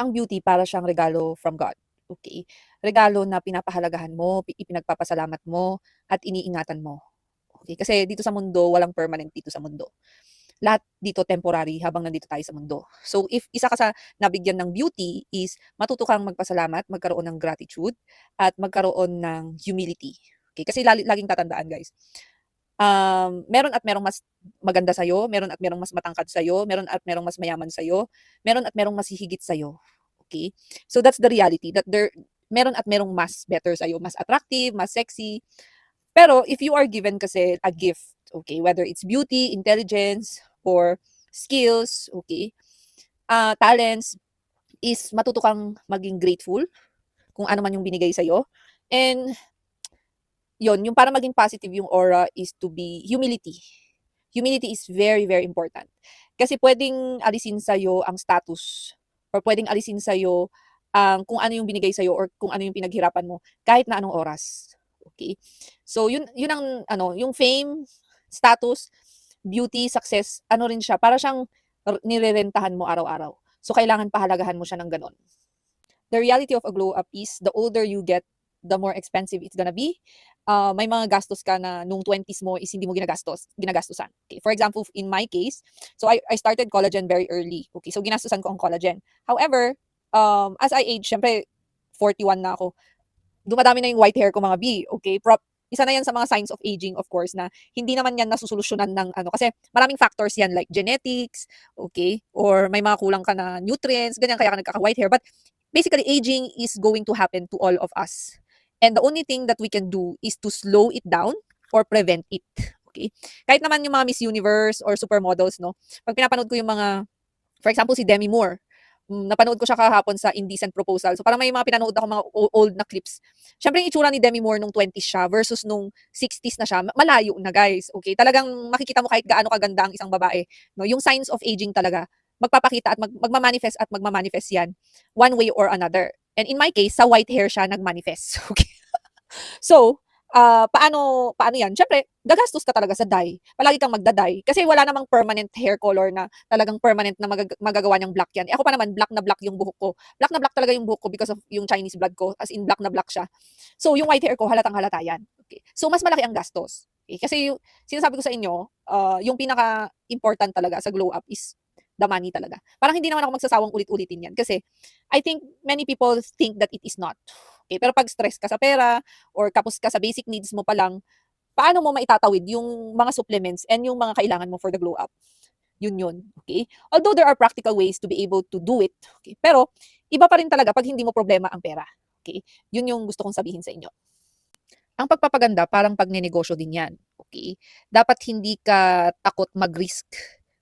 ang beauty para siyang regalo from God, okay? Regalo na pinapahalagahan mo, ipinagpapasalamat mo, at iniingatan mo, okay? Kasi dito sa mundo, walang permanent dito sa mundo. Lahat dito temporary habang nandito tayo sa mundo. So if isa ka sa nabigyan ng beauty is matuto kang magpasalamat, magkaroon ng gratitude, at magkaroon ng humility. Okay? Kasi laging tatandaan guys, meron at merong mas maganda sa'yo, meron at merong mas matangkad sa'yo, meron at merong mas mayaman sa'yo, meron at merong mas hihigit sa'yo. Okay? So that's the reality that meron at merong mas better sa'yo, mas attractive, mas sexy. Pero if you are given kasi a gift, okay, whether it's beauty, intelligence, or skills, okay, talents, is matuto kang maging grateful kung ano man yung binigay sa'yo. And yon yung para maging positive yung aura is to be humility. Humility is very, very important. Kasi pwedeng alisin sa'yo ang status or pwedeng alisin sa'yo ang kung ano yung binigay sa'yo or kung ano yung pinaghirapan mo kahit na anong oras. Okay? So, yun ang, yung fame, status, beauty, success, ano rin siya, para siyang nirerentahan mo araw-araw. So, kailangan pahalagahan mo siya ng ganon. The reality of a glow up is the older you get, the more expensive it's gonna be. May mga gastos ka na nung 20s mo is hindi mo ginagastusan. Okay, for example, in my case, so I started collagen very early. Okay, so ginastusan ko ang collagen. However, as I age, syempre 41 na ako. Dumadami na yung white hair ko mga B. Okay, isa na yan sa mga signs of aging, of course, na hindi naman yan nasusolusyonan ng ano. Kasi maraming factors yan like genetics, okay, or may mga kulang ka na nutrients, ganyan kaya ka nagkaka-white hair. But basically, aging is going to happen to all of us. And the only thing that we can do is to slow it down or prevent it. Okay? Kahit naman yung mga Miss Universe or supermodels, no? Pag pinapanood ko yung mga, for example, si Demi Moore, napanood ko siya kahapon sa Indecent Proposal. So parang may mga pinanood ako mga old na clips. Siyempre yung itsura ni Demi Moore nung 20s siya versus nung 60s na siya, malayo na guys. Okay? Talagang makikita mo kahit gaano kaganda ang isang babae. No? Yung signs of aging talaga, magpapakita at magmamanifest yan one way or another. And in my case, sa white hair siya nagmanifest. Okay? So, paano 'yan? Siyempre gagastos ka talaga sa dye. Palagi kang magda-dye kasi wala namang permanent hair color na talagang permanent na magagawa niyang black 'yan. Eh, ako pa naman black na black yung buhok ko. Black na black talaga yung buhok ko because of yung Chinese blood ko, as in black na black siya. So, yung white hair ko halatang-halata 'yan, okey. So, mas malaki ang gastos, okey. Kasi yung sinasabi ko sa inyo, yung pinaka-important talaga sa glow up is the money talaga. Parang hindi naman ako magsasawang ulit-ulitin 'yan kasi I think many people think that it is not. Okay, pero 'pag stress ka sa pera or tapos ka sa basic needs mo pa lang, paano mo maitatawid yung mga supplements and yung mga kailangan mo for the glow up? Yun, okay? Although there are practical ways to be able to do it, okay? Pero iba pa rin talaga 'pag hindi mo problema ang pera, okay? Yun yung gusto kong sabihin sa inyo. Ang pagpapaganda parang pagnenegosyo din 'yan, okay? Dapat hindi ka takot mag-risk,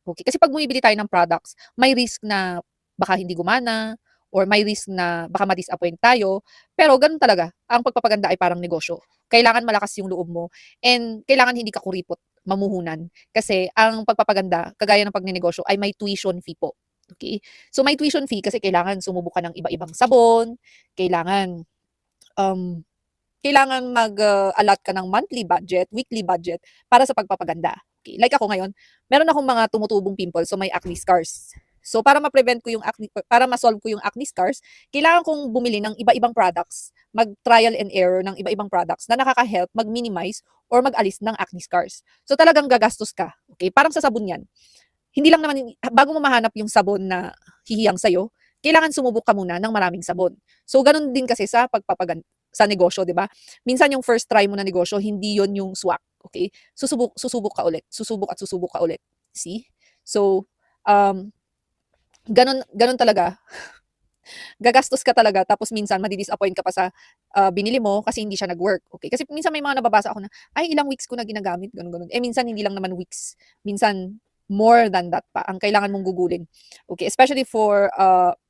okay? Kasi 'pag bumibili tayo ng products, may risk na baka hindi gumana or may risk na baka ma-disappoint tayo, pero gano'n talaga, ang pagpapaganda ay parang negosyo. Kailangan malakas yung loob mo and kailangan hindi ka kuripot, mamuhunan. Kasi ang pagpapaganda, kagaya ng pagnenegosyo ay may tuition fee po, okay? So, may tuition fee kasi kailangan sumubok ka ng iba-ibang sabon, kailangan, um kailangan allot ka ng monthly budget, weekly budget para sa pagpapaganda. Okay, like ako ngayon, meron akong mga tumutubong pimples, so may acne scars. So para ma-prevent ko yung acne, para ma-solve ko yung acne scars, kailangan kong bumili ng iba-ibang products, mag-trial and error ng iba-ibang products na nakaka-help mag-minimize or mag-alis ng acne scars. So talagang gagastos ka, okay? Parang sa sabon 'yan. Hindi lang naman bago mo mahanap yung sabon na hihiyang sa'yo, kailangan sumubok ka muna ng maraming sabon. So gano'n din kasi sa sa negosyo, 'di ba? Minsan yung first try mo na negosyo, hindi 'yon yung swak, okay? Susubok ka ulit, susubok at susubok ka ulit, see? So, um, gano'n gano'n talaga, gagastos ka talaga tapos minsan madi-disappoint ka pa sa, binili mo kasi hindi siya nag-work, okay? Kasi minsan may mga nababasa ako na, "Ay, ilang weeks ko na ginagamit," gano'n, gano'n. Eh, minsan hindi lang naman weeks, minsan more than that pa ang kailangan mong gugulin, okay? Especially for,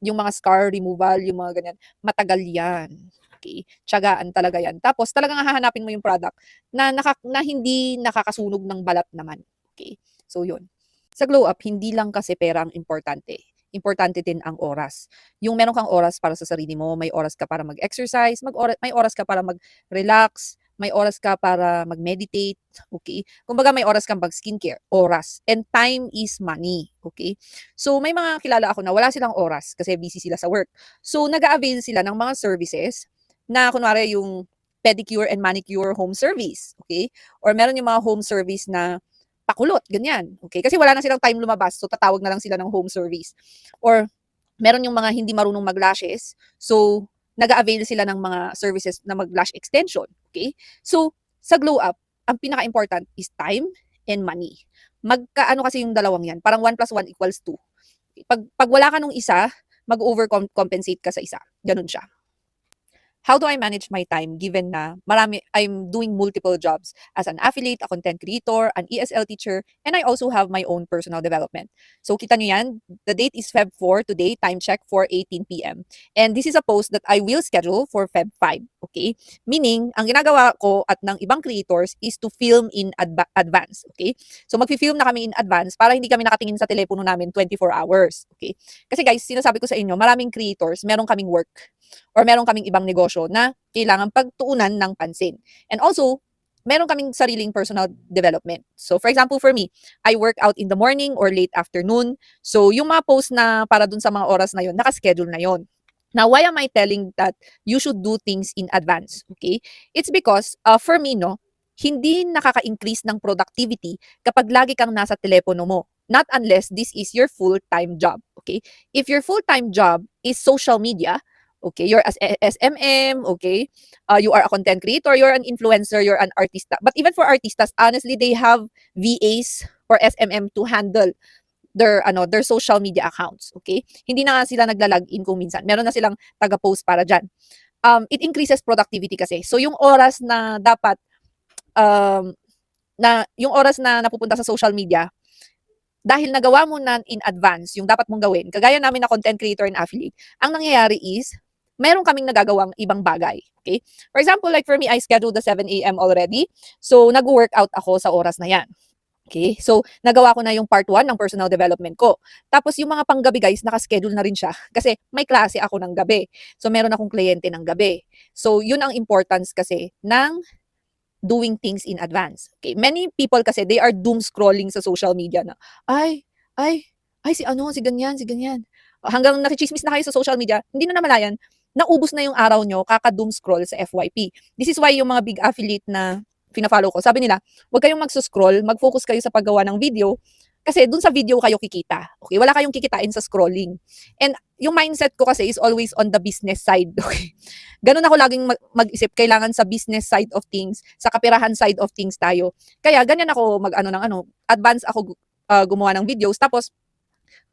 yung mga scar removal, yung mga ganyan, matagal 'yan, okay? Tiyagaan talaga 'yan. Tapos talagang hahanapin mo yung product na hindi nakakasunog ng balat naman, okay? So, yun. Sa glow up, hindi lang kasi pera ang importante, importante din ang oras. Yung meron kang oras para sa sarili mo, may oras ka para mag-exercise, may oras ka para mag-relax, may oras ka para mag-meditate, okay? Kumbaga may oras kang pag-skincare, oras. And time is money, okay? So may mga kilala ako na wala silang oras kasi busy sila sa work. So nag-a-avail sila ng mga services na kunwari yung pedicure and manicure home service, okay? Or meron yung mga home service na pakulot, ganyan, okay? Kasi wala na silang time lumabas, so tatawag na lang sila ng home service. Or meron yung mga hindi marunong mag-lashes, so nag-a-avail sila ng mga services na mag-lash extension, okay? So, sa glow up, ang pinaka-important is time and money. Magkaano kasi yung dalawang yan, parang 1 plus 1 equals 2. Pag wala ka nung isa, mag-overcompensate ka sa isa. Ganun siya. How do I manage my time given na I'm doing multiple jobs as an affiliate, a content creator, an ESL teacher, and I also have my own personal development. So kita nyo yan, the date is Feb 4 today, time check 4:18 p.m. And this is a post that I will schedule for Feb 5, okay? Meaning, ang ginagawa ko at ng ibang creators is to film in advance, okay? So magfi-film na kami in advance para hindi kami nakatingin sa telepono namin 24 hours, okay? Kasi guys, sinasabi ko sa inyo, maraming creators, meron kaming work or meron kaming ibang negosyo na kailangan pagtuunan ng pansin. And also, meron kaming sariling personal development. So, for example, for me, I work out in the morning or late afternoon. So, yung mga post na para dun sa mga oras na yun, nakaschedule na yun. Now, why am I telling that you should do things in advance? Okay? It's because, for me, no, hindi nakaka-increase ng productivity kapag lagi kang nasa telepono mo. Not unless this is your full-time job. Okay? If your full-time job is social media, okay, you're as SMM, okay, you are a content creator, you're an influencer, you're an artista. But even for artistas, honestly, they have VAs or SMM to handle their social media accounts, okay? Hindi na nga sila nagla-login kung minsan. Meron na silang taga-post para diyan. It increases productivity kasi. So yung oras na dapat yung oras na napupunta sa social media, dahil nagawa mo na in advance yung dapat mong gawin, kagaya namin na content creator and affiliate, ang nangyayari is, meron kaming nagagawang ibang bagay. Okay? For example, like for me, I scheduled the 7 a.m. already. So, nag-workout ako sa oras na yan. Okay? So, nagawa ko na yung part 1 ng personal development ko. Tapos, yung mga panggabi guys, nakaschedule na rin siya. Kasi may klase ako ng gabi. So, meron akong kliyente ng gabi. So, yun ang importance kasi ng doing things in advance. Okay? Many people kasi, they are doom scrolling sa social media na, ay, si ano, si ganyan, si ganyan. Hanggang nakichismis na kayo sa social media, hindi na namalayan, naubos na yung araw nyo, kaka-doom scroll sa FYP. This is why yung mga big affiliate na fina-follow ko, sabi nila, huwag kayong magsuscroll, mag-focus kayo sa paggawa ng video, kasi dun sa video kayo kikita. Okay? Wala kayong kikitain sa scrolling. And yung mindset ko kasi is always on the business side. Okay? Ganun ako laging mag-isip, kailangan sa business side of things, sa kapirahan side of things tayo. Kaya ganyan ako advance ako gumawa ng videos. Tapos,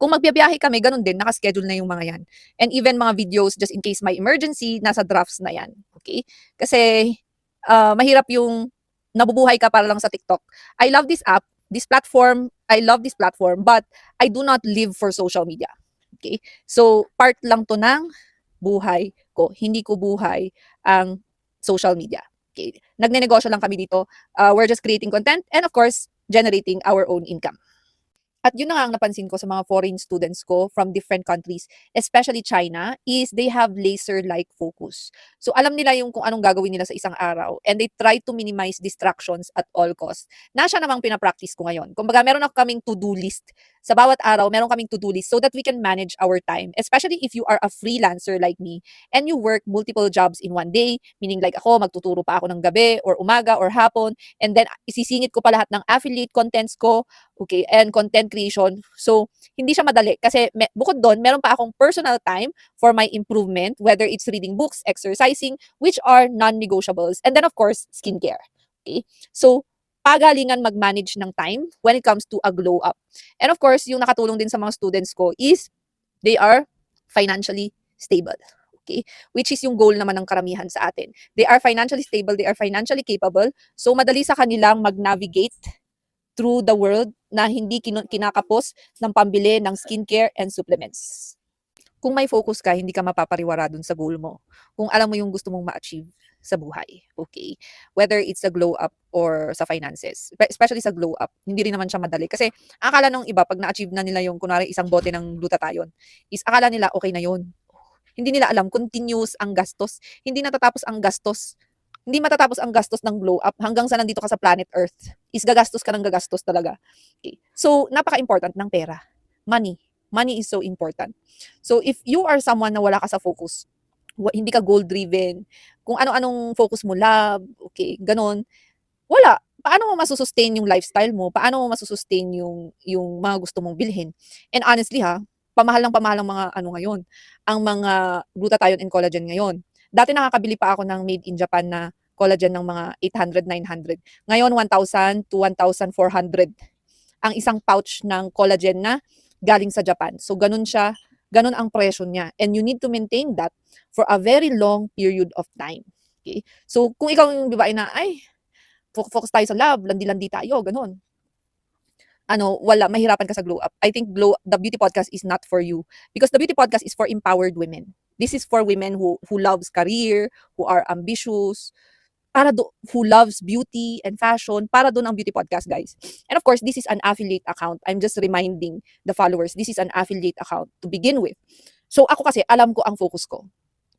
kung magbibiyahe kami, ganun din, nakaschedule na yung mga yan. And even mga videos, just in case may emergency, nasa drafts na yan. Okay? Kasi, mahirap yung nabubuhay ka para lang sa TikTok. I love this app, this platform, I love this platform, but I do not live for social media. Okay? So, part lang to ng buhay ko. Hindi ko buhay ang social media. Okay? Nagnenegosyo lang kami dito. We're just creating content and of course, generating our own income. At yun na nga ang napansin ko sa mga foreign students ko from different countries, especially China, is they have laser-like focus. So alam nila yung kung anong gagawin nila sa isang araw and they try to minimize distractions at all costs. Na siya namang pinapractice ko ngayon. Kumbaga meron ako kaming to-do list. Sa bawat araw, meron kaming to-do list so that we can manage our time. Especially if you are a freelancer like me and you work multiple jobs in one day, meaning like ako, magtuturo pa ako ng gabi or umaga or hapon, and then isisingit ko pa lahat ng affiliate contents ko, okay, and content creation. So, hindi siya madali kasi bukod doon, meron pa akong personal time for my improvement, whether it's reading books, exercising, which are non-negotiables. And then, of course, skincare. Okay? So, pagalingan mag-manage ng time when it comes to a glow up. And of course, yung nakatulong din sa mga students ko is they are financially stable. Okay? Which is yung goal naman ng karamihan sa atin. They are financially stable, they are financially capable. So, madali sa kanilang mag-navigate through the world na hindi kinakapos ng pambili ng skincare and supplements. Kung may focus ka, hindi ka mapapariwara dun sa goal mo. Kung alam mo yung gusto mong ma-achieve sa buhay. Okay? Whether it's a glow up or sa finances. Especially sa glow up. Hindi rin naman siya madali. Kasi akala ng iba, pag na-achieve na nila yung kunwari isang bote ng glutathione, is akala nila okay na yun. Hindi nila alam, continuous ang gastos. Hindi natatapos ang gastos Hindi matatapos ang gastos ng glow up hanggang sa nandito ka sa planet Earth. Is gagastos ka ng gagastos talaga. Okay. So, napaka-important ng pera. Money. Money is so important. So, if you are someone na wala ka sa focus, hindi ka goal-driven, kung ano-anong focus mo, love, okay, ganon, wala. Paano mo masusustain yung lifestyle mo? Paano mo masusustain yung mga gusto mong bilhin? And honestly ha, pamahal ng mga ano ngayon, ang mga glutathione and collagen ngayon. Dati nakakabili pa ako ng made in Japan na collagen ng mga 800, 900. Ngayon 1,000 to 1,400 ang isang pouch ng collagen na galing sa Japan. So ganun siya, ganun ang presyo niya. And you need to maintain that for a very long period of time. Okay? So kung ikaw yung babae na, ay, focus tayo sa love, landi-landi tayo, ganun. Wala, mahirapan ka sa glow up. I think the beauty podcast is not for you. Because the beauty podcast is for empowered women. This is for women who loves career, who are ambitious, who loves beauty and fashion, para doon ang beauty podcast, guys. And of course, this is an affiliate account. I'm just reminding the followers, this is an affiliate account to begin with. So ako kasi, alam ko ang focus ko.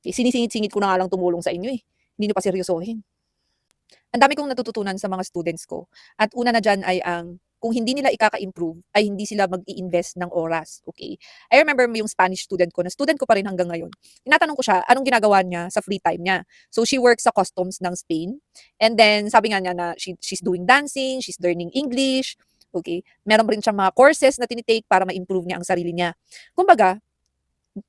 Okay, sinisingit-singit ko na nga lang tumulong sa inyo eh. Hindi nyo pa seryosohin. Ang dami kong natututunan sa mga students ko. At una na dyan ay kung hindi nila ikaka-improve, ay hindi sila mag-i-invest ng oras. Okay? I remember yung Spanish student ko, na student ko pa rin hanggang ngayon. Tinatanong ko siya, anong ginagawa niya sa free time niya? So, she works sa customs ng Spain. And then, sabi nga niya na she's doing dancing, she's learning English. Okay? Meron rin siyang mga courses na tinitake para ma-improve niya ang sarili niya. Kumbaga,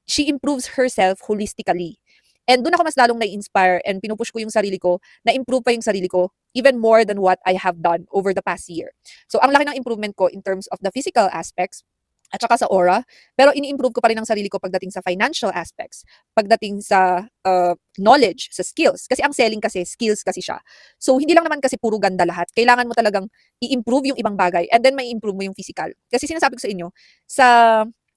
she improves herself holistically. And doon ako mas lalong na-inspire and pinupush ko yung sarili ko, na-improve pa yung sarili ko, even more than what I have done over the past year. So, ang laki ng improvement ko in terms of the physical aspects, at saka sa aura, pero ini-improve ko pa rin ang sarili ko pagdating sa financial aspects, pagdating sa knowledge, sa skills. Kasi ang selling kasi, skills kasi siya. So, hindi lang naman kasi puro ganda lahat. Kailangan mo talagang i-improve yung ibang bagay and then may improve mo yung physical. Kasi sinasabi ko sa inyo, sa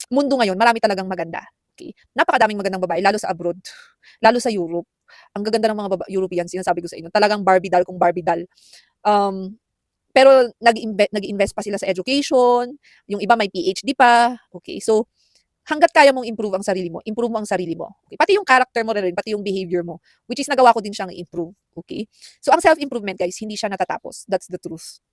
mundo ngayon, marami talagang maganda. Okay? Napakadaming magandang babae, lalo sa abroad, lalo sa Europe. Ang gaganda ng mga Europeans, sinasabi ko sa inyo, talagang Barbie doll kung Barbie doll. Pero nag-invest pa sila sa education, yung iba may PhD pa. Okay, so hangga't kaya mong improve ang sarili mo, improve mo ang sarili mo. Okay? Pati yung character mo rin, pati yung behavior mo, which is nagawa ko din siyang i-improve. Okay? So ang self-improvement, guys, hindi siya natatapos. That's the truth.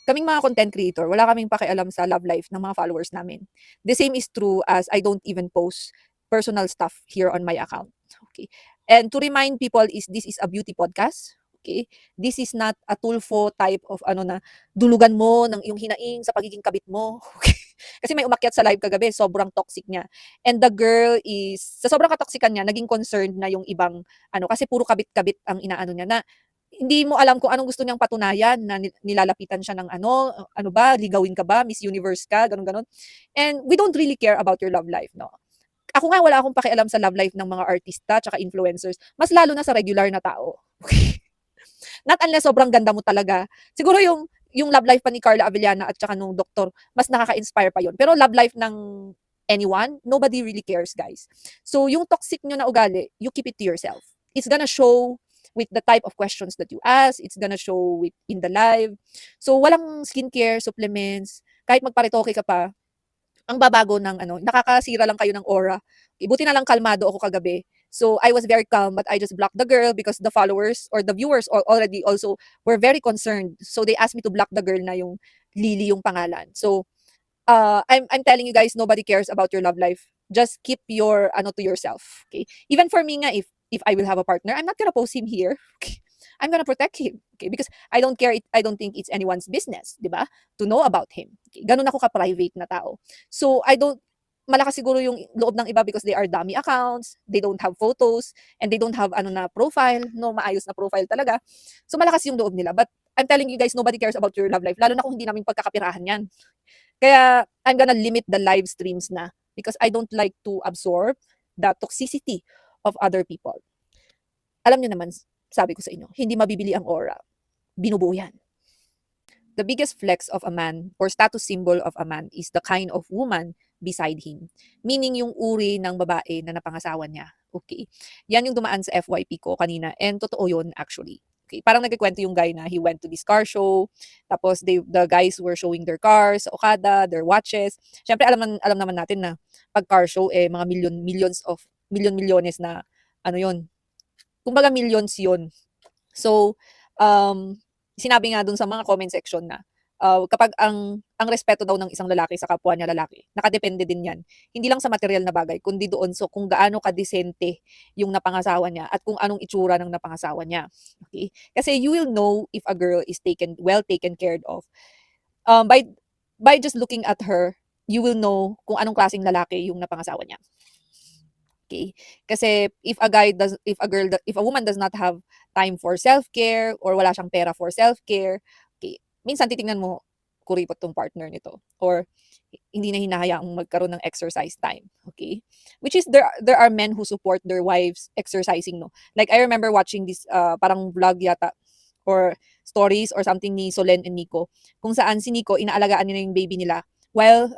Kaming mga content creator, wala kaming pakialam sa love life ng mga followers namin. The same is true as I don't even post personal stuff here on my account. Okay. And to remind people this is a beauty podcast. Okay. This is not a tulfo type of na dulugan mo ng yung hinaing sa pagiging kabit mo. Okay. Kasi may umakyat sa live kagabi, sobrang toxic niya. And the girl is, sa sobrang katoksikan niya, naging concerned na yung ibang, kasi puro kabit-kabit ang inaano niya na hindi mo alam kung anong gusto niyang patunayan, na nilalapitan siya ng ano ba, ligawin ka ba, Miss Universe ka, gano'n. And we don't really care about your love life, no? Ako nga, wala akong pakialam sa love life ng mga artista tsaka influencers, mas lalo na sa regular na tao. Not unless sobrang ganda mo talaga. Siguro yung love life pa ni Carla Avellana at tsaka nung doktor, mas nakaka-inspire pa yon. Pero love life ng anyone, nobody really cares, guys. So, yung toxic nyo na ugali, you keep it to yourself. It's gonna show with the type of questions that you ask. It's gonna show in the live. So, walang skincare, supplements, kahit magparitoke ka pa, ang babago ng nakakasira lang kayo ng aura. Buti na lang kalmado ako kagabi. So, I was very calm, but I just blocked the girl because the followers or the viewers already also were very concerned. So, they asked me to block the girl na yung Lily yung pangalan. So, I'm telling you guys, nobody cares about your love life. Just keep your to yourself. Okay? Even for me nga, if I will have a partner, I'm not gonna post him here. Okay? I'm gonna protect him. Okay? Because I don't care. I don't think it's anyone's business, di ba? To know about him. Okay? Ganun ako ka-private na tao. So, malakas siguro yung loob ng iba because they are dummy accounts, they don't have photos, and they don't have na profile, maayos na profile talaga. So, malakas yung loob nila. But, I'm telling you guys, nobody cares about your love life. Lalo na kung hindi namin pagkakapirahan yan. Kaya, I'm gonna limit the live streams na because I don't like to absorb the toxicity of other people. Alam nyo naman, sabi ko sa inyo, hindi mabibili ang aura. Binubuo yan. The biggest flex of a man or status symbol of a man is the kind of woman beside him. Meaning yung uri ng babae na napangasawa niya. Okay? Yan yung dumaan sa FYP ko kanina and totoo yun actually. Okay, parang nagkikwento yung guy na he went to this car show, tapos the guys were showing their cars, Okada, their watches. Syempre alam naman natin na pag car show mga milyones na yun. Kumbaga millions yun. So, sinabi nga dun sa mga comment section na, kapag ang respeto daw ng isang lalaki sa kapwa niya lalaki, nakadepende din 'yan. Hindi lang sa material na bagay kundi doon so kung gaano kadesente yung napangasawa niya at kung anong itsura ng napangasawa niya, okey? Kasi you will know if a girl is taken cared of, by just looking at her, you will know kung anong klaseng lalaki yung napangasawa niya. Okay. Kasi if a woman does not have time for self-care or wala siyang pera for self-care, okay, minsan titingnan mo, kuripot 'tong partner nito or hindi na hinahayaang magkaroon ng exercise time, okay? Which is there are men who support their wives exercising 'no. Like I remember watching this, parang vlog yata or stories or something ni Solen and Nico, kung saan si Nico inaalagaan niya yung baby nila while,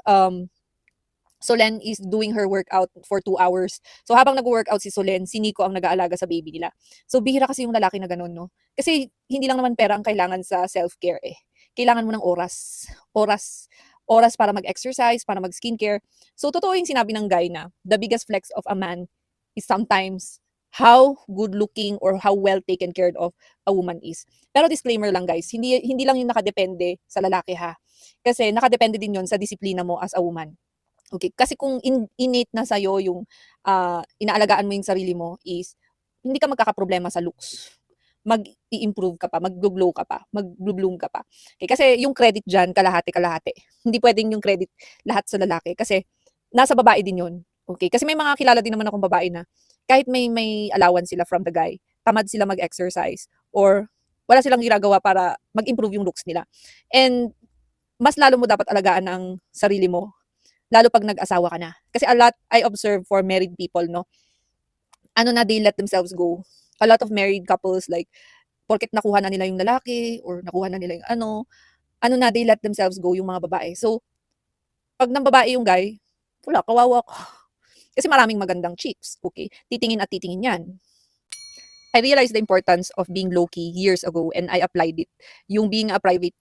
Solen is doing her workout for 2 hours. So habang nagwo-workout si Solen, si Nico ang nag-aalaga sa baby nila. So bihira kasi yung lalaki na gano'n 'no. Kasi hindi lang naman pera ang kailangan sa self-care, eh. Kailangan mo ng oras. Oras para mag-exercise, para mag-skincare. So totoo yung sinabi ng guy na the biggest flex of a man is sometimes how good looking or how well taken care of a woman is. Pero disclaimer lang guys, hindi hindi lang yun nakadepende sa lalaki ha. Kasi nakadepende din yun sa disiplina mo as a woman. Okay, kasi kung innate na sa'yo yung, inaalagaan mo yung sarili mo is hindi ka magkakaproblema sa looks. Mag-i-improve ka pa, maggo-glow ka pa, magbo-bloom ka pa. Okay, kasi yung credit diyan kalahati-kalahati. Hindi puwedeng yung credit lahat sa lalaki kasi nasa babae din yun, okay? Kasi may mga kilala din naman akong babae na kahit may allowance sila from the guy, tamad sila mag-exercise or wala silang ginagawa para mag-improve yung looks nila. And mas lalo mo dapat alagaan ang sarili mo lalo 'pag nag-asawa ka na. Kasi a lot I observe for married people 'no, ano na they let themselves go. A lot of married couples like porket nakuha na nila yung lalaki or nakuha na nila yung ano na they let themselves go yung mga babae. So, 'pag ng babae yung guy, wala kawawa ka. Kasi maraming magandang chicks, okey, titingin at titingin 'yan. I realized the importance of being low-key years ago and I applied it. Yung being a private,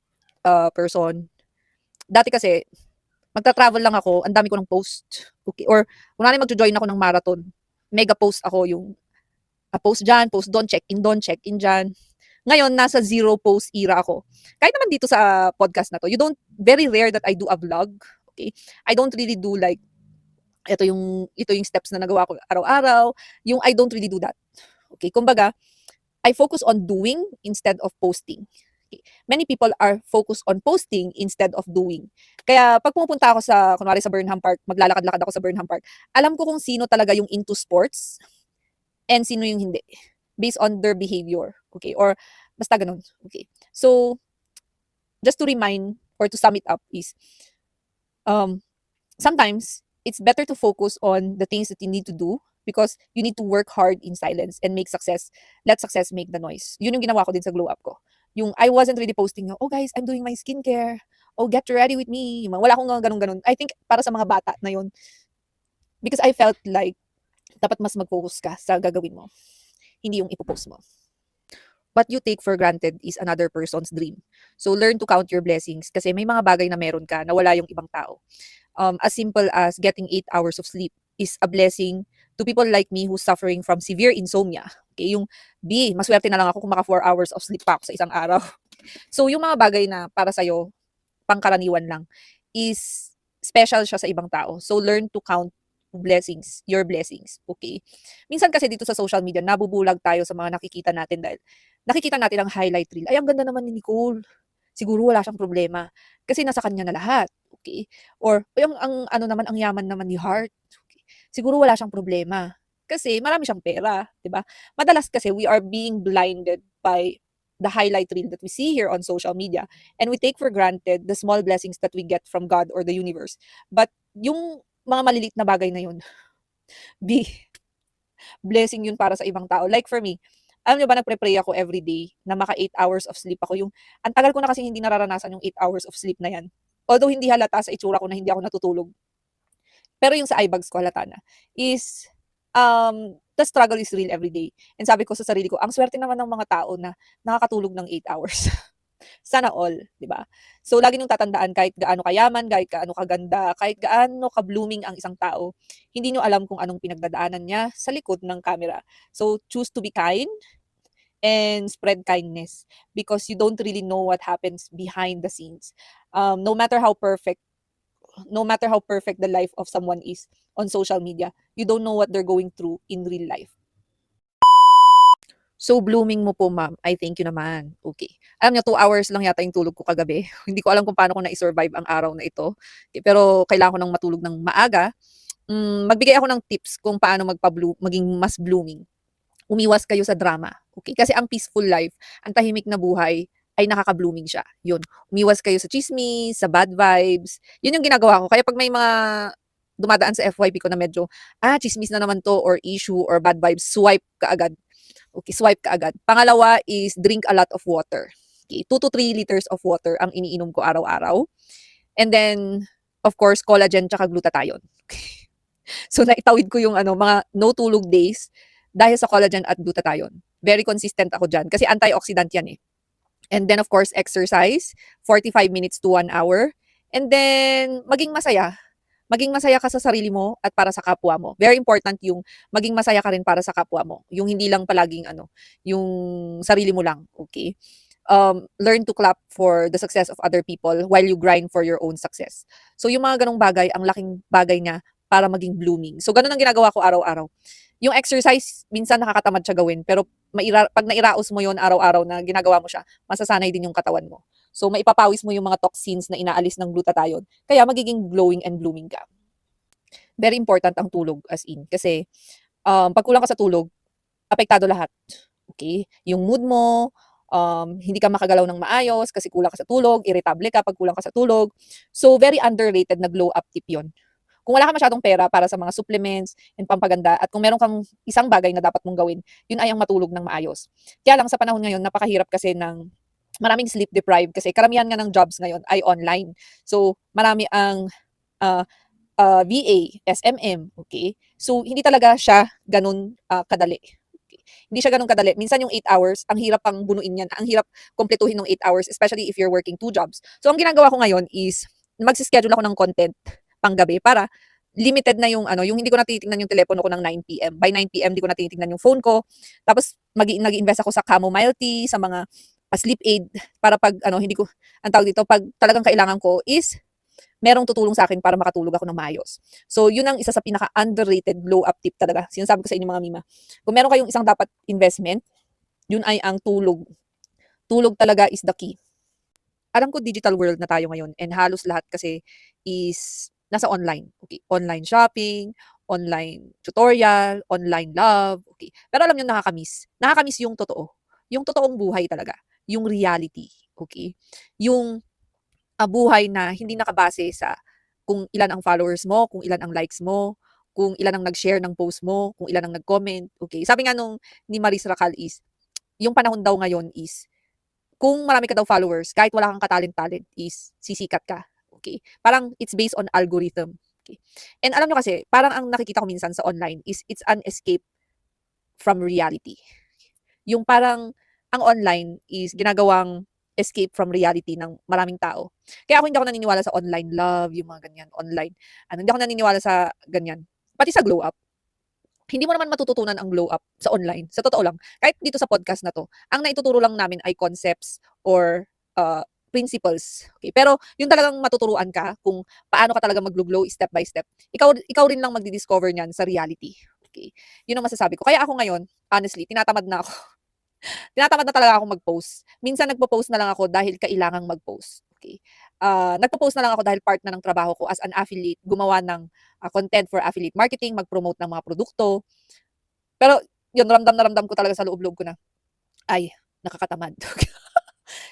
person. Dati kasi magta-travel lang ako, ang dami ko ng post, okey, or kunwari magjo-join ako ng marathon, mega post ako yung, post diyan, post dun, check-in diyan. Ngayon nasa zero post era ako. Kahit naman dito sa podcast na 'to, very rare that I do a vlog, okey? I don't really do like, ito yung steps na nagawa ko araw-araw, yung I don't really do that, okey? Kumbaga, I focus on doing instead of posting. Okay. Many people are focused on posting instead of doing. Kaya 'pag pumupunta ako sa kunwari sa Burnham Park, maglalakad-lakad ako sa Burnham Park, alam ko kung sino talaga yung into sports and sino yung hindi, based on their behavior, okay, or basta gano'n, okay. So, just to remind or to sum it up is, um, sometimes it's better to focus on the things that you need to do because you need to work hard in silence and let success make the noise. Yun yung ginawa ko din sa glow up ko. Yung I wasn't really posting, oh guys, I'm doing my skincare. Oh, get ready with me. Yung wala akong ganun-ganun. I think para sa mga bata na yun. Because I felt like dapat mas mag-focus ka sa gagawin mo. Hindi yung ipopost mo. What you take for granted is another person's dream. So learn to count your blessings kasi may mga bagay na meron ka na wala yung ibang tao. As simple as getting 8 hours of sleep is a blessing to people like me who's suffering from severe insomnia. Okay, yung maswerte na lang ako kung maka 4 hours of sleep pa ako sa isang araw. So, yung mga bagay na para sa'yo, pangkaraniwan lang, is special siya sa ibang tao. So, learn to count your blessings, okay? Minsan kasi dito sa social media, nabubulag tayo sa mga nakikita natin dahil nakikita natin ang highlight reel. Ay, ang ganda naman ni Nicole. Siguro wala siyang problema. Kasi nasa kanya na lahat. Okay? Or, "Uy, ang ano naman, ang yaman naman ni Heart. Okay. Siguro wala siyang problema. Kasi marami siyang pera, 'di ba? Madalas kasi we are being blinded by the highlight reel that we see here on social media and we take for granted the small blessings that we get from God or the universe. But yung mga maliliit na bagay na yun, be blessing yun para sa ibang tao. Like for me, alam niyo ba nagpe-pray ako everyday na maka 8 hours of sleep ako. Yung ang tagal ko na kasing hindi nararanasan yung 8 hours of sleep na yan. Although hindi halata sa itsura ko na hindi ako natutulog. Pero yung sa eye bags ko halata na. Is, the struggle is real everyday. And sabi ko sa sarili ko, ang swerte naman ng mga tao na nakakatulog ng 8 hours. Sana all, 'di ba? So lagi niyong tatandaan kahit gaano kayaman, kahit gaano kaganda, kahit gaano ka-blooming ang isang tao, hindi niyo alam kung anong pinagdadaanan niya sa likod ng camera. So choose to be kind and spread kindness because you don't really know what happens behind the scenes. No matter how perfect, the life of someone is on social media, you don't know what they're going through in real life. So, blooming mo po, ma'am. I thank you naman. Okay. Alam niyo, 2 hours lang yata yung tulog ko kagabi. Hindi ko alam kung paano ko na-survive ang araw na ito. Okay, pero kailangan ko ng matulog ng maaga. Magbigay ako ng tips kung paano maging mas blooming. Umiwas kayo sa drama. Okay? Kasi ang peaceful life, ang tahimik na buhay, ay nakaka-blooming siya. Yun. Umiwas kayo sa chismis, sa bad vibes. Yun yung ginagawa ko. Kaya pag may mga dumadaan sa FYP ko na medyo, chismis na naman to, or issue, or bad vibes, swipe ka agad. Okay, swipe ka agad. Pangalawa is drink a lot of water. Okay, 2 to 3 liters of water ang iniinom ko araw-araw. And then, of course, collagen tsaka glutathione. Okay. So, naitawid ko yung mga no tulog days dahil sa collagen at glutathione. Very consistent ako dyan kasi antioxidant yan eh. And then, of course, exercise, 45 minutes to 1 hour. And then, maging masaya. Maging masaya ka sa sarili mo at para sa kapwa mo. Very important yung maging masaya ka rin para sa kapwa mo. Yung hindi lang palaging yung sarili mo lang, okay? Learn to clap for the success of other people while you grind for your own success. So yung mga ganong bagay, ang laking bagay niya para maging blooming. So ganun ang ginagawa ko araw-araw. Yung exercise, minsan nakakatamad siya gawin, pero pag nairaos mo yon araw-araw na ginagawa mo siya, masasanay din yung katawan mo. So maipapawis mo yung mga toxins na inaalis ng glutathione. Kaya magiging glowing and blooming ka. Very important ang tulog as in. Kasi pag kulang ka sa tulog, apektado lahat. Okay? Yung mood mo, hindi ka makagalaw ng maayos kasi kulang ka sa tulog, irritable ka pag kulang ka sa tulog. So very underrated na glow up tip yon. Kung wala ka masyadong pera para sa mga supplements and pampaganda at kung meron kang isang bagay na dapat mong gawin, yun ay ang matulog ng maayos. Kaya lang sa panahon ngayon, napakahirap kasi ng maraming sleep deprived kasi karamihan nga ng jobs ngayon ay online. So, marami ang uh, VA, SMM, okay? So, hindi talaga siya ganun kadali. Okay. Hindi siya ganun kadali. Minsan yung 8 hours, ang hirap pang bunuin yan. Ang hirap kumpletuhin ng 8 hours, especially if you're working 2 jobs. So, ang ginagawa ko ngayon is, magsischedule ako ng content panggabi para limited na yung yung hindi ko na tinitingnan yung telepono ko ng 9 PM. By 9 PM, di ko na tinitingnan yung phone ko. Tapos, nag-invest ako sa chamomile tea, sa mga sleep aid, para pag hindi ko, ang tawag dito, pag talagang kailangan ko is, merong tutulong sa akin para makatulog ako ng maayos. So, yun ang isa sa pinaka-underrated glow-up tip talaga. Sinasabi ko sa inyo mga mima. Kung meron kayong isang dapat investment, yun ay ang tulog. Tulog talaga is the key. Alam ko digital world na tayo ngayon and halos lahat kasi is nasa online. Okay, online shopping, online tutorial, online love, okay. Pero alam niyo nakakamiss. Nakakamiss yung totoo. Yung totoong buhay talaga, yung reality, okay? Yung buhay na hindi nakabase sa kung ilan ang followers mo, kung ilan ang likes mo, kung ilan ang nag-share ng post mo, kung ilan ang nag-comment, okay? Sabi nga nung ni Maris Racal is, yung panahon daw ngayon is, kung marami ka daw followers, kahit wala kang katalent-talent, is sisikat ka. Okay? Parang it's based on algorithm. Okay? And alam nyo kasi, parang ang nakikita ko minsan sa online is it's an escape from reality. Yung parang ang online is ginagawang escape from reality ng maraming tao. Kaya ako hindi ako naniniwala sa online love, yung mga ganyan, online. Hindi ako naniniwala sa ganyan. Pati sa glow up. Hindi mo naman matututunan ang glow up sa online. Sa totoo lang. Kahit dito sa podcast na to, ang naituturo lang namin ay concepts or principles. Okay? Pero yung talagang matuturuan ka kung paano ka talaga mag-glow step by step. Ikaw rin lang magdi-discover niyan sa reality. Okay? Yun ang masasabi ko. Kaya ako ngayon, honestly, tinatamad na ako. Tinatamad na talaga ako mag-post. Minsan nagpo-post na lang ako dahil kailangang mag-post. Okay. Nagpo-post na lang ako dahil part na ng trabaho ko as an affiliate, gumawa ng content for affiliate marketing, mag-promote ng mga produkto. Pero yun, ramdam na ramdam ko talaga sa loob-loob ko na, ay, nakakatamad.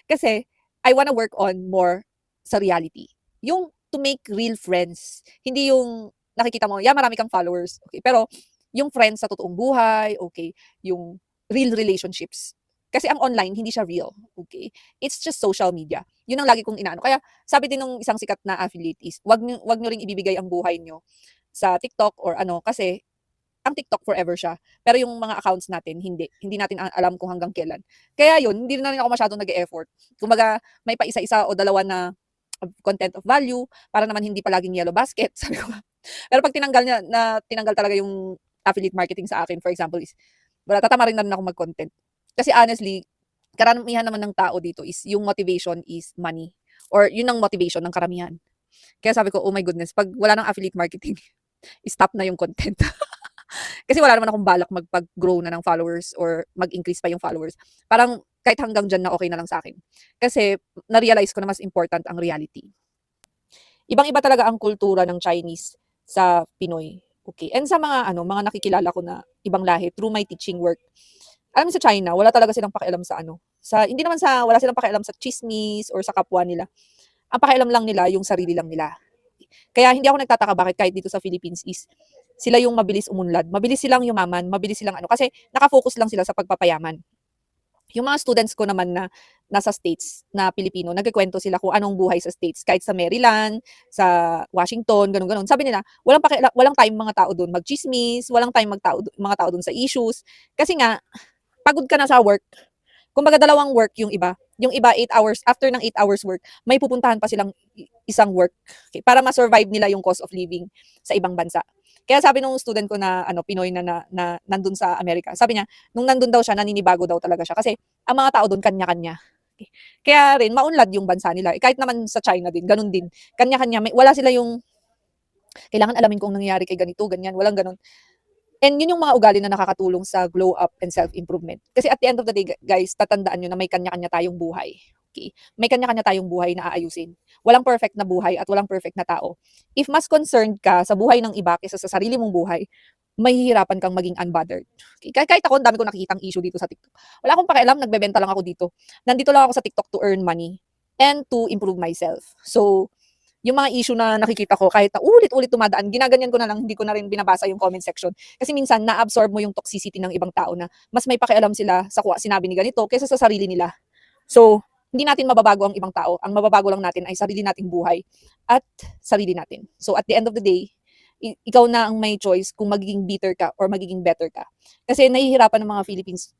Kasi, I wanna work on more sa reality. Yung to make real friends. Hindi yung nakikita mo, marami kang followers. Okay. Pero, yung friends sa totoong buhay, okay, yung real relationships. Kasi ang online, hindi siya real. Okay? It's just social media. Yun ang lagi kong inaano. Kaya sabi din ng isang sikat na affiliate is, wag nyo ring ibibigay ang buhay nyo sa TikTok or kasi ang TikTok forever siya. Pero yung mga accounts natin, hindi. Hindi natin alam kung hanggang kailan. Kaya yun, hindi na rin ako masyadong nag-e-effort. Kumbaga, may pa isa-isa o dalawa na content of value para naman hindi palaging yellow basket. Sabi ko. Pero pag tinanggal talaga yung affiliate marketing sa akin, for example, is wala, tatama rin na rin ako mag-content. Kasi honestly, karamihan naman ng tao dito is yung motivation is money or yun ang motivation ng karamihan. Kaya sabi ko, "Oh my goodness, 'pag wala ng affiliate marketing, stop na yung content." Kasi wala naman akong balak magpag-grow na ng followers or mag-increase pa yung followers. Parang kahit hanggang diyan na okey na lang sa'kin. Kasi na-realize ko na mas important ang reality. Ibang-iba talaga ang kultura ng Chinese sa Pinoy, okey. And sa mga ano, mga nakikilala ko na ibang lahi through my teaching work, alam mo sa China wala talaga silang pakialam sa ano, sa hindi naman sa wala silang pakialam sa tsismis or sa kapwa nila. Ang pakialam lang nila yung sarili lang nila. Kaya hindi ako nagtataka bakit kahit dito sa Philippines is sila yung mabilis umunlad, mabilis silang yumaman, mabilis silang ano, kasi naka-focus lang sila sa pagpapayaman. Yung mga students ko naman na nasa States na Pilipino, nagkukuwento sila kung anong buhay sa States, kahit sa Maryland, sa Washington, gano'n, gano'n. Sabi nila, walang time mga tao do'n magtsismis, walang time mga tao do'n sa issues. Kasi nga, pagod ka na sa work. Kumbaga dalawang work yung iba 8 hours, after ng 8 hours work, may pupuntahan pa silang isang work, okey, para ma-survive nila yung cost of living sa ibang bansa. Kaya sabi nung student ko na ano, Pinoy na nandun sa Amerika, sabi niya nung nandun daw siya naninibago daw talaga siya kasi ang mga tao dun kanya-kanya. Okey. Kaya rin maunlad yung bansa nila, eh, kahit naman sa China din ganun din, kanya-kanya wala sila yung, "Kailangan alamin ko ang nangyayari kay ganito, ganyan," walang gano'n. And yun yung mga ugali na nakakatulong sa glow up and self-improvement. Kasi at the end of the day guys, tatandaan niyo na may kanya-kanya tayong buhay, okey? May kanya-kanya tayong buhay na aayusin. Walang perfect na buhay at walang perfect na tao. If mas concerned ka sa buhay ng iba kaysa sa sarili mong buhay, mahihirapan kang maging unbothered, okey? Kahit ako ang dami kong nakikitang issue dito sa TikTok. Wala akong pakialam, nagbebenta lang ako dito. Nandito lang ako sa TikTok to earn money and to improve myself. So, yung mga issue na nakikita ko kahit na ulit-ulit dumadaan, ginaganyan ko na lang, hindi ko na rin binabasa yung comment section. Kasi minsan na-absorb mo yung toxicity ng ibang tao na mas may pakialam sila sa sinabi ni ganito kaysa sa sarili nila. So, hindi natin mababago ang ibang tao. Ang mababago lang natin ay sarili nating buhay at sarili natin. So, at the end of the day, ikaw na ang may choice kung magiging bitter ka or magiging better ka. Kasi nahihirapan ng mga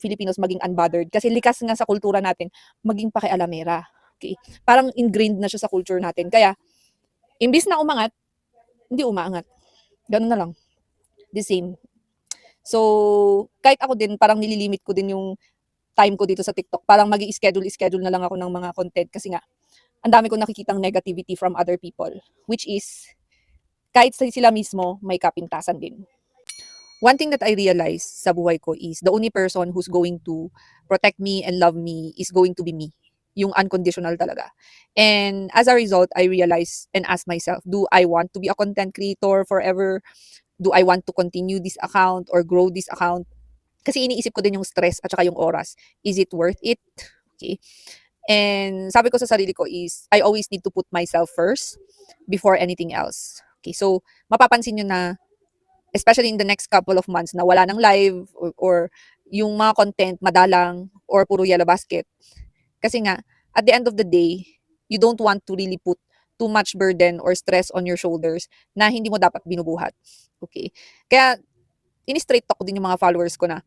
Filipinos maging unbothered kasi likas nga sa kultura natin maging pakialamera. Okay? Parang ingrained na siya sa culture natin. Kaya imbis na umangat, hindi umaangat. Gano'n na lang, the same. So, kahit ako din parang nililimit ko din yung time ko dito sa TikTok. Parang schedule na lang ako ng mga content kasi nga ang dami kong nakikitang negativity from other people, which is kahit sila mismo may kapintasan din. One thing that I realized sa buhay ko is the only person who's going to protect me and love me is going to be me. Yung unconditional talaga. And as a result, I realized and asked myself, do I want to be a content creator forever? Do I want to continue this account or grow this account? Kasi iniisip ko din yung stress at saka yung oras. Is it worth it? Okay. And sabi ko sa sarili ko is, I always need to put myself first before anything else. Okay, so mapapansin nyo na especially in the next couple of months na wala ng live or yung mga content madalang or puro yellow basket. Kasi nga, at the end of the day, you don't want to really put too much burden or stress on your shoulders na hindi mo dapat binubuhat. Okay? Kaya, ini-straight talk ko din yung mga followers ko na,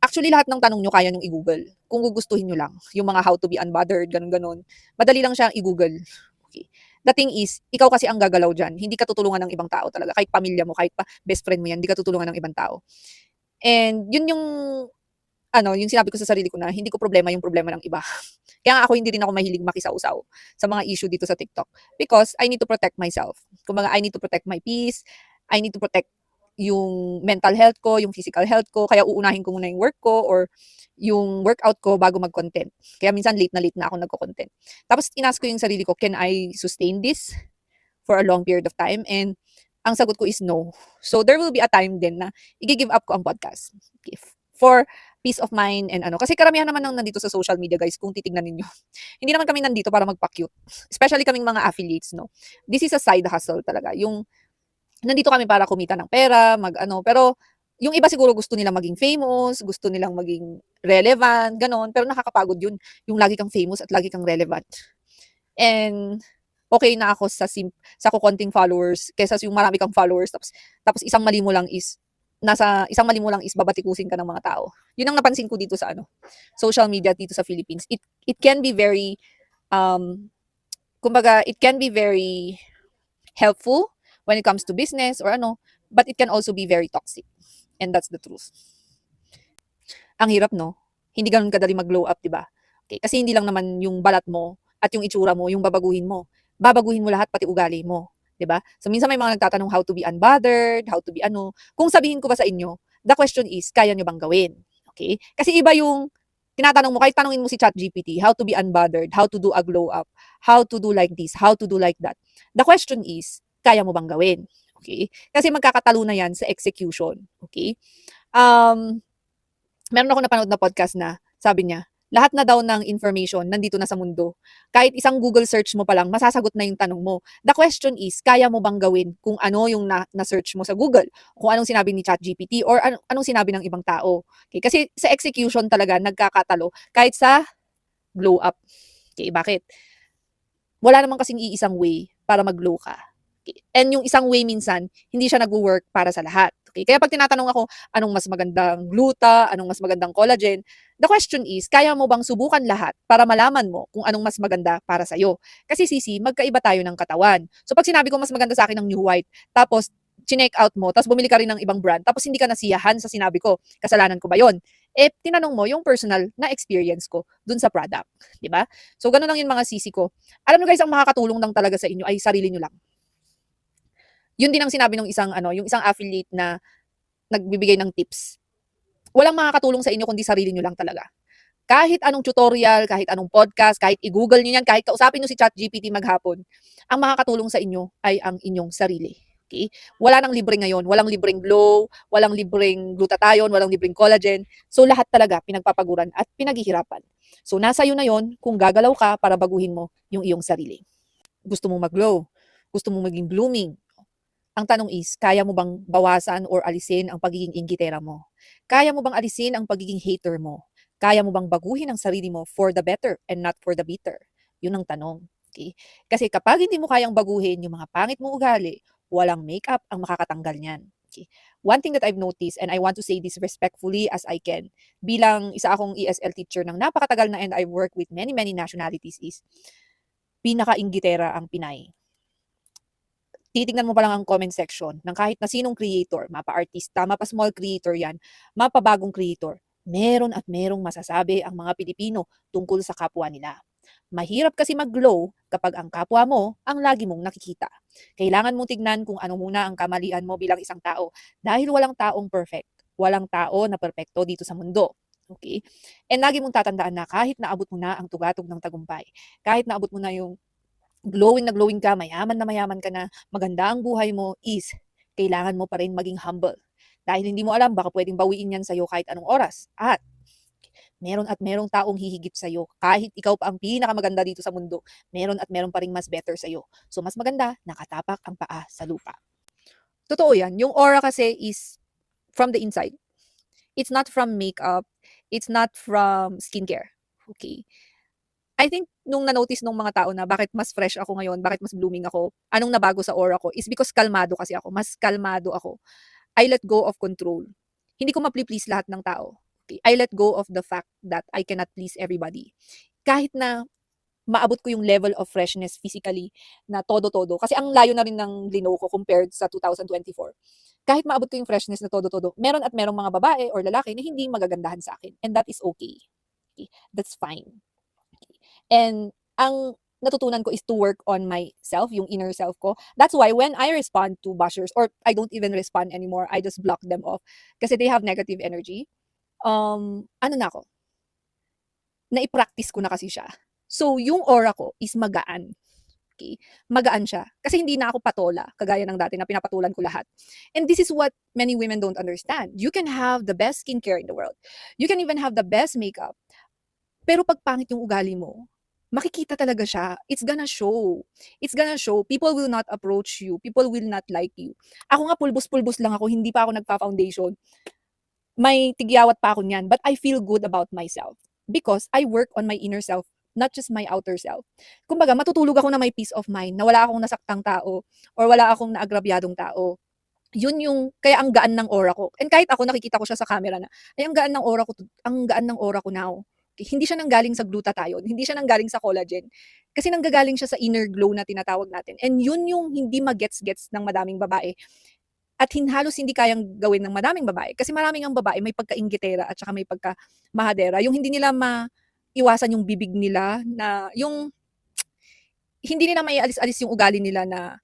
actually lahat ng tanong nyo kaya nyo i-google. Kung gugustuhin nyo lang. Yung mga how to be unbothered, ganun-ganun. Madali lang siyang i-google. Okay. The thing is, ikaw kasi ang gagalaw dyan. Hindi ka tutulungan ng ibang tao talaga. Kahit pamilya mo, kahit pa best friend mo yan, hindi ka tutulungan ng ibang tao. And yun yung ano, yung sinabi ko sa sarili ko na hindi ko problema yung problema ng iba. Kaya nga ako hindi rin ako mahilig makisawsaw sa mga issue dito sa TikTok because I need to protect myself. Kumbaga, I need to protect my peace, I need to protect yung mental health ko, yung physical health ko, kaya uunahin ko muna yung work ko or yung workout ko bago mag-content. Kaya minsan late na ako nagko-content. Tapos inask ko yung sarili ko, can I sustain this for a long period of time? And ang sagot ko is no. So there will be a time din na i-give up ko ang podcast. Okay. For peace of mind and ano. Kasi karamihan naman ng nandito sa social media guys, kung titignan ninyo. Hindi naman kami nandito para magpa-cute. Especially kaming mga affiliates, no. This is a side hustle talaga. Yung nandito kami para kumita ng pera, mag-ano. Pero yung iba siguro gusto nilang maging famous, gusto nilang maging relevant, ganon. Pero nakakapagod yun. Yung lagi kang famous at lagi kang relevant. And okay na ako sa kokonting followers kaysa yung marami kang followers tapos isang mali mo lang is babatikusin ka ng mga tao. Yun ang napansin ko dito sa ano, social media dito sa Philippines. It can be very kumbaga it can be very helpful when it comes to business or ano, but it can also be very toxic. And that's the truth. Ang hirap, no? Hindi gano'n kadali mag-glow up, 'di ba? Okay, kasi hindi lang naman yung balat mo at yung itsura mo yung babaguhin mo. Babaguhin mo lahat pati ugali mo, 'di ba? So minsan may mga nagtatanong how to be unbothered, how to be ano. Kung sabihin ko ba sa inyo, the question is, kaya niyo bang gawin? Okay? Kasi iba yung tinatanong mo, kahit tanungin mo si ChatGPT, how to be unbothered, how to do a glow up, how to do like this, how to do like that. The question is, kaya mo bang gawin? Okay? Kasi magkakatalo na yan sa execution. Okay? Um, Meron ako napanood na podcast na sabi niya, lahat na daw ng information nandito na sa mundo. Kahit isang Google search mo pa lang, masasagot na yung tanong mo. The question is, kaya mo bang gawin kung ano yung na-search mo sa Google? Kung anong sinabi ni ChatGPT or anong sinabi ng ibang tao. Okay? Kasi sa execution talaga, nagkakatalo. Kahit sa glow up. Okay, bakit? Wala naman kasing iisang way para mag-glow ka. Okay. And yung isang way minsan, hindi siya nagwo-work para sa lahat. Okay? Kaya pag tinatanong ako, anong mas magandang gluta, anong mas magandang collagen, the question is, kaya mo bang subukan lahat para malaman mo kung anong mas maganda para sa'yo? Kasi sisi, magkaiba tayo ng katawan. So pag sinabi ko mas maganda sa akin ng New White, tapos chinek out mo, tapos bumili ka rin ng ibang brand, tapos hindi ka nasiyahan sa sinabi ko, kasalanan ko ba yon? Eh, tinanong mo yung personal na experience ko dun sa product. Di ba? So, ganun lang yung mga sisi ko. Alam nyo guys, ang makakatulong lang talaga sa inyo ay sarili nyo lang. Yun din ang sinabi ng isang yung isang affiliate na nagbibigay ng tips. Walang makakatulong sa inyo kundi sarili nyo lang talaga. Kahit anong tutorial, kahit anong podcast, kahit i-google nyo yan, kahit kausapin nyo si ChatGPT maghapon, ang makakatulong sa inyo ay ang inyong sarili. Okay? Wala nang libre ngayon. Walang libreng glow, walang libreng glutathione, walang libreng collagen. So lahat talaga pinagpapaguran at pinaghihirapan. So nasa iyo na yon kung gagalaw ka para baguhin mo yung iyong sarili. Gusto mo mag-glow? Gusto mo maging blooming? Ang tanong is, kaya mo bang bawasan or alisin ang pagiging inggitera mo? Kaya mo bang alisin ang pagiging hater mo? Kaya mo bang baguhin ang sarili mo for the better and not for the bitter? Yun ang tanong. Okay? Kasi kapag hindi mo kayang baguhin yung mga pangit mong ugali, walang makeup ang makakatanggal niyan. Okay? One thing that I've noticed, and I want to say this respectfully as I can, bilang isa akong ESL teacher ng napakatagal na and I've worked with many, many nationalities is, pinaka-inggitera ang Pinay. Titignan mo pa lang ang comment section ng kahit na sinong creator, mapa-artista, mapa-small creator yan, mapa-bagong creator, meron at merong masasabi ang mga Pilipino tungkol sa kapwa nila. Mahirap kasi mag-glow kapag ang kapwa mo ang lagi mong nakikita. Kailangan mong tignan kung ano muna ang kamalian mo bilang isang tao dahil walang taong perfect. Walang tao na perpekto dito sa mundo. Okay? And lagi mong tatandaan na kahit naabot mo na ang tugatog ng tagumpay, kahit naabot mo na yung glowing na glowing ka, mayaman na mayaman ka na, maganda ang buhay mo is kailangan mo pa rin maging humble. Dahil hindi mo alam, baka pwedeng bawiin yan sa'yo kahit anong oras. At meron at merong taong hihigit sa'yo. Kahit ikaw pa ang pinakamaganda dito sa mundo, meron at meron pa rin mas better sa'yo. So mas maganda, nakatapak ang paa sa lupa. Totoo yan. Yung aura kasi is from the inside. It's not from makeup. It's not from skincare. Okay? I think nung na-notice nung mga tao na bakit mas fresh ako ngayon, bakit mas blooming ako, anong nabago sa aura ko is because kalmado kasi ako, mas kalmado ako. I let go of control. Hindi ko ma-please lahat ng tao. Okay? I let go of the fact that I cannot please everybody. Kahit na maabot ko yung level of freshness physically na todo-todo. Kasi ang layo na rin ng linaw ko compared sa 2024. Kahit maabot ko yung freshness na todo-todo, meron at merong mga babae or lalaki na hindi magagandahan sa akin. And that is okay. Okay? That's fine. And ang natutunan ko is to work on myself, yung inner self ko. That's why when I respond to bashers, or I don't even respond anymore, I just block them off kasi they have negative energy. Ano na ako, nai-practice ko na kasi siya. So, yung aura ko is magaan. Okay? Magaan siya. Kasi hindi na ako patola, kagaya ng dati na pinapatulan ko lahat. And this is what many women don't understand. You can have the best skincare in the world. You can even have the best makeup. Pero pag pangit yung ugali mo, makikita talaga siya. It's gonna show. It's gonna show. People will not approach you. People will not like you. Ako nga pulbos-pulbos lang ako, hindi pa ako nagpa-foundation. May tigyawat pa ako niyan, but I feel good about myself because I work on my inner self, not just my outer self. Kumbaga, matutulog ako na may peace of mind, na wala akong nasaktang tao or wala akong naagrabyadong tao. Yun yung kaya ang gaan ng aura ko. And kahit ako nakikita ko siya sa camera na, ay ang gaan ng aura ko, ang gaan ng aura ko now. Hindi siya nanggaling sa glutathione, hindi siya nanggaling sa collagen. Kasi nanggagaling siya sa inner glow na tinatawag natin. And yun yung hindi magets-gets ng madaming babae. at halos hindi kayang gawin ng maraming babae. Kasi maraming ang babae may pagka-inggitera at saka may pagka-mahadera, yung hindi nila maiwasan yung bibig nila na yung hindi nila maialis-alis yung ugali nila na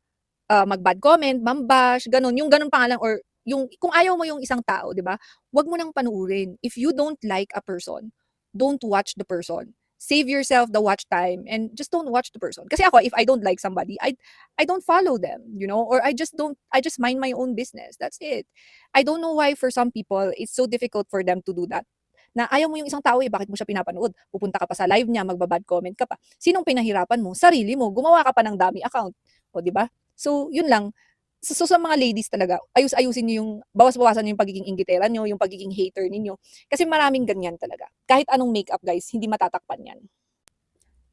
mag-bad comment, mambash, gano'n. Yung gano'n pa nga lang or yung kung ayaw mo yung isang tao, 'di ba, 'wag mo nang panuurin. If you don't like a person, don't watch the person. Save yourself the watch time and just don't watch the person. Kasi ako, if I don't like somebody, I don't follow them, you know, or I just mind my own business. That's it. I don't know why for some people it's so difficult for them to do that. Na ayaw mo yung isang tao, eh, bakit mo siya pinapanood? Pupunta ka pa sa live niya, magba-bad comment ka pa. Sinong pinahirapan mo? Sarili mo. Gumawa ka pa ng dummy account. O, 'di ba? So, yun lang. So, sa mga ladies talaga, ayusin niyo yung bawas-bawasan niyo yung pagiging inggitera niyo, yung pagiging hater ninyo. Kasi maraming ganyan talaga. Kahit anong makeup guys, hindi matatakpan yan.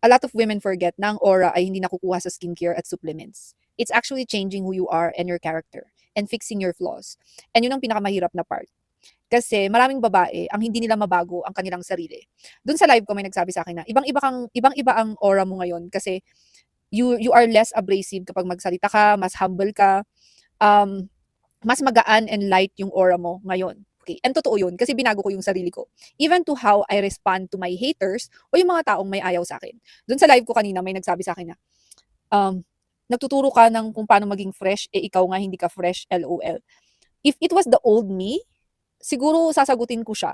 A lot of women forget na ang aura ay hindi nakukuha sa skincare at supplements. It's actually changing who you are and your character and fixing your flaws. And yun ang pinakamahirap na part. Kasi maraming babae ang hindi nila mabago ang kanilang sarili. Doon sa live ko may nagsabi sa akin na ibang-iba ang aura mo ngayon kasi you are less abrasive kapag magsalita ka, mas humble ka, um, mas magaan and light yung aura mo ngayon. Okay. And totoo yun kasi binago ko yung sarili ko. Even to how I respond to my haters o yung mga taong may ayaw sa akin. Doon sa live ko kanina may nagsabi sa akin na, um, nagtuturo ka ng kung paano maging fresh, eh ikaw nga hindi ka fresh, LOL. If it was the old me, siguro sasagutin ko siya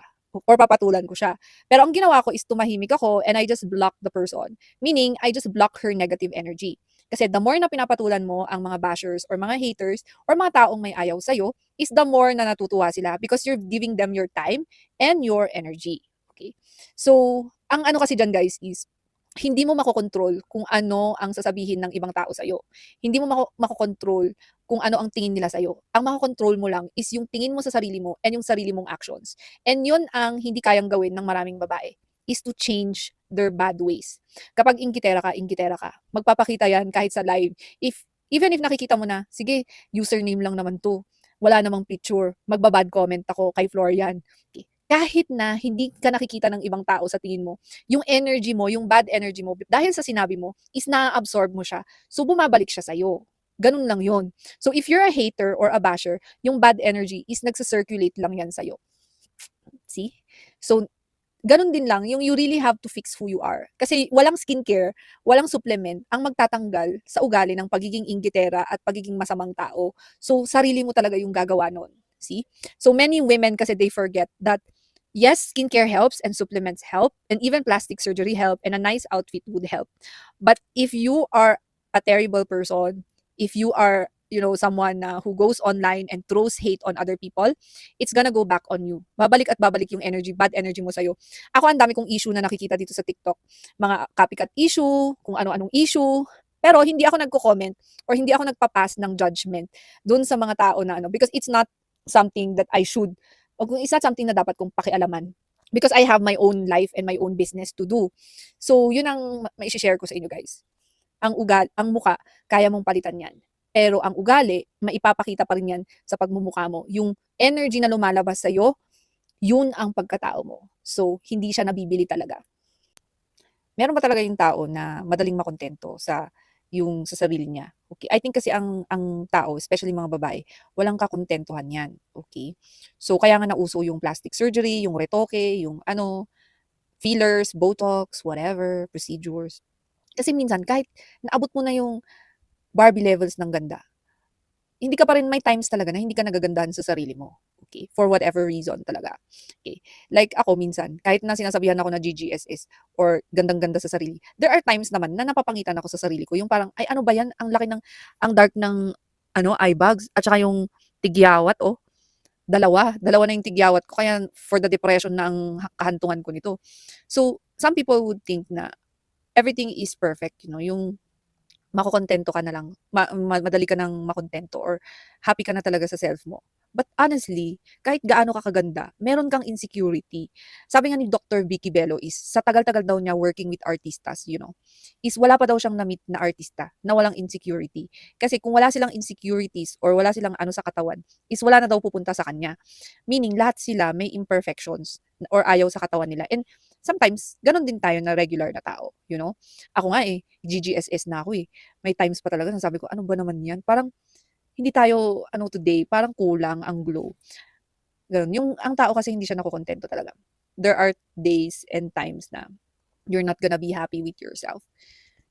or papatulan ko siya. Pero ang ginawa ko is tumahimik ako and I just block the person. Meaning, I just block her negative energy. Kasi the more na pinapatulan mo ang mga bashers or mga haters or mga taong may ayaw sa'yo, is the more na natutuwa sila because you're giving them your time and your energy. Okay? So, ang ano kasi dyan guys is, hindi mo makokontrol kung ano ang sasabihin ng ibang tao sa'yo. Hindi mo makokontrol kung ano ang tingin nila sa'yo. Ang makokontrol mo lang is yung tingin mo sa sarili mo and yung sarili mong actions. And yun ang hindi kayang gawin ng maraming babae, is to change their bad ways. Kapag inggitera ka, magpapakita yan kahit sa live. Even if nakikita mo na, sige, username lang naman to, wala namang picture, magbabad comment ako kay Florian. Okay. Kahit na hindi ka nakikita ng ibang tao sa tingin mo, yung energy mo, yung bad energy mo, dahil sa sinabi mo, is na-absorb mo siya. So, bumabalik siya sa'yo. Ganun lang yon. So, if you're a hater or a basher, yung bad energy is nagsa-circulate lang yan sa'yo. See? So, ganun din lang, yung you really have to fix who you are. Kasi walang skincare, walang supplement ang magtatanggal sa ugali ng pagiging inggitera at pagiging masamang tao. So, sarili mo talaga yung gagawa nun. See? So, many women kasi they forget that yes, skincare helps and supplements help and even plastic surgery help and a nice outfit would help. But if you are a terrible person, if you are, you know, someone who goes online and throws hate on other people, it's gonna go back on you. Babalik at babalik yung energy, bad energy mo sa'yo. Ako, ang dami kong issue na nakikita dito sa TikTok. Mga copycat issue, kung ano-anong issue. Pero hindi ako nagko-comment or hindi ako nagpapass ng judgment dun sa mga tao na ano, because it's not something that I should, o kung it's not something na dapat kong pakialaman. Because I have my own life and my own business to do. So, yun ang mai-share ko sa inyo guys. Ang muka, kaya mong palitan yan. Pero ang ugali, maipapakita pa rin yan sa pagmumukha mo. Yung energy na lumalabas sa'yo, yun ang pagkatao mo. So, hindi siya nabibili talaga. Meron ba talaga yung tao na madaling makontento sa sarili niya? Okay. I think kasi ang tao, especially mga babae, walang kakontentuhan yan. Okay. So, kaya nga nauso yung plastic surgery, yung retoke, yung fillers, botox, whatever, procedures. Kasi minsan, kahit naabot mo na yung Barbie levels ng ganda, hindi ka pa rin, may times talaga na hindi ka nagagandahan sa sarili mo. Okay? For whatever reason talaga. Okay? Like ako minsan, kahit na sinasabihan ako na GGSS or gandang-ganda sa sarili, there are times naman na napapangitan ako sa sarili ko. Yung parang, ay ano ba yan? Ang laki ang dark ng eye bags at saka yung tigyawat, oh. Dalawa na yung tigyawat ko. Kaya for the depression na ang kahantungan ko nito. So, some people would think na everything is perfect, you know, yung makokontento ka na lang, madali ka nang makontento or happy ka na talaga sa self mo. But honestly, kahit gaano ka kaganda, meron kang insecurity. Sabi nga ni Dr. Vicky Bello is, sa tagal-tagal daw niya working with artistas, you know, is wala pa daw siyang na-meet na artista na walang insecurity. Kasi kung wala silang insecurities or wala silang ano sa katawan, is wala na daw pupunta sa kanya. Meaning, lahat sila may imperfections or ayaw sa katawan nila. And sometimes, ganun din tayo na regular na tao, you know? Ako nga GGSS na ako eh. May times pa talaga na sabi ko, ano ba naman yan? Parang, hindi tayo ano today, parang kulang ang glow, gano'n. Ang tao kasi hindi siya nakokontento talaga. There are days and times na you're not gonna be happy with yourself.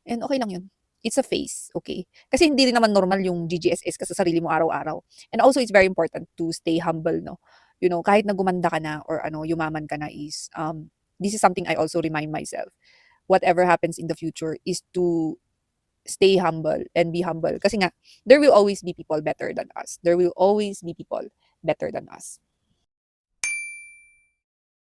And okay lang 'yun. It's a phase, okay? Kasi hindi rin naman normal yung GGSS ka sa sarili mo araw-araw. And also it's very important to stay humble 'no. Kahit na gumanda ka na or ano, yumaman ka na is, this is something I also remind myself. Whatever happens in the future is to stay humble and be humble. Kasi nga, there will always be people better than us. There will always be people better than us.